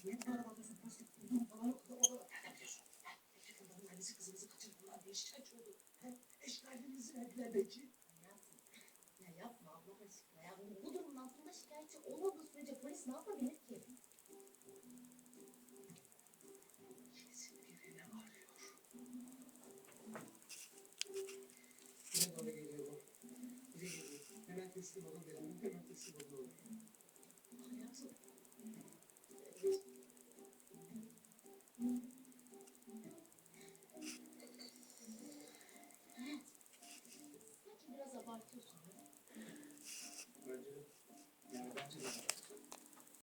Niye bu kadar bakıyorsun? Polis buldum falan yok. O da nereden biliyorsun? Yakınların ailesi kızımızı kaçırdılar diye şikayetçi oldu. Eşkalinizi verdiler belki. Hayatım, ya yapma Allah aşkına ya. Bu durumun altında şikayetçi olmadığı sürece polis ne yapabilir ki? Kesin birini arıyor. Buraya doğru geliyor bu. Buraya geliyor. Hemen teslim olun dedim. Hemen teslim olun.